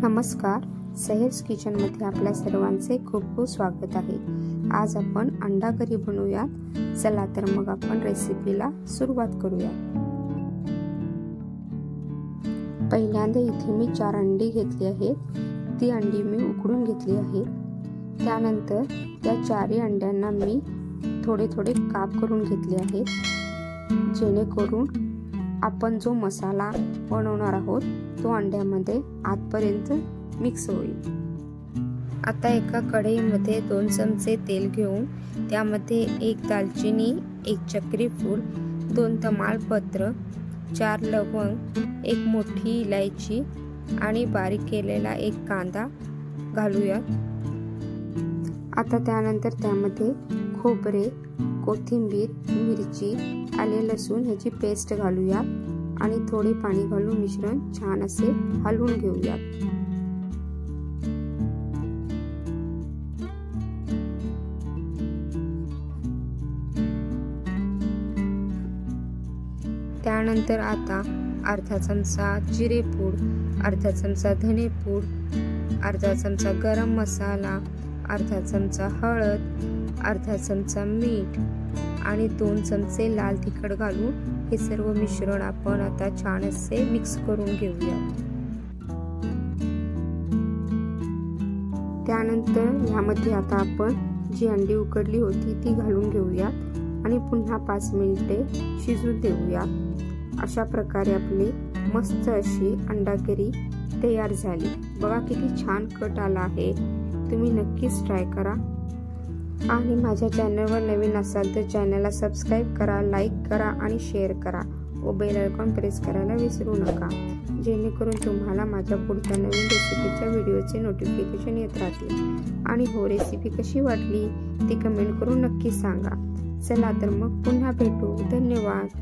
नमस्कार, सहेज किचन मध्ये आपल्या सर्वांचे खूप खूप स्वागत आहे। आज आपण अंडा करी बनवूयात। चला तर मग आपण रेसिपीला सुरुवात करूया। पहिल्यांदा इथे मी 4 अंडी घेतली आहेत। ती अंडी मी उकडून घेतली आहे। त्यानंतर त्या 4 अंड्यांना मी थोडे थोडे काप करून घेतले आहेत, जेणेकरून आपण जो मसाला बनवणार आहोत तो अंड्यामध्ये आतपर्यंत मिक्स होईल। आता एका कढईमध्ये 2 चमचे तेल घेऊन त्यामध्ये 1 दालचिनी, 1 चक्री फूल, 2 तमालपत्र, 4 लवंग, 1 मोठी इलायची आणि बारीक केलेला 1 कांदा घालूयात। आता त्यानंतर त्यामध्ये खोबरे, कोथिंबीर, मिरची, आले लसूण ह्याची पेस्ट घालूयात आणि थोडे पाणी घालून मिश्रण छान असे हलवून घेऊयात। त्यानंतर आता अर्धा चमचा जिरेपूड, अर्धा चमचा धनेपूड, अर्धा चमचा गरम मसाला, अर्धा चमचा हळद, अर्धा चमचा मीठ आणि 2 चमचे लाल तिखट घालून हे सर्व मिश्रण आपण आता छान असे मिक्स करून घेऊया। त्यानंतर यामध्ये आता आपण जी अंडी उकडली होती ती घालून घेऊया आणि पुन्हा 5 मिनिटे शिजू देऊया। अशा प्रकारे आपली मस्त अशी अंडा करी तयार झाली। बघा किती छान कट आला आहे। तुम्ही नक्कीच ट्राय करा आणि माझ्या चॅनलवर नवीन असाल तर चॅनलला सबस्क्राइब करा, लाईक करा आणि शेअर करा व बेल आयकॉन प्रेस करायला विसरू नका, जेणेकरून तुम्हाला माझ्या पुढच्या नवीन रेसिपीच्या व्हिडिओचे नोटिफिकेशन येत राहतील। आणि हो, रेसिपी कशी वाटली ती कमेंट करून नक्की सांगा। चला तर मग पुन्हा भेटू। धन्यवाद।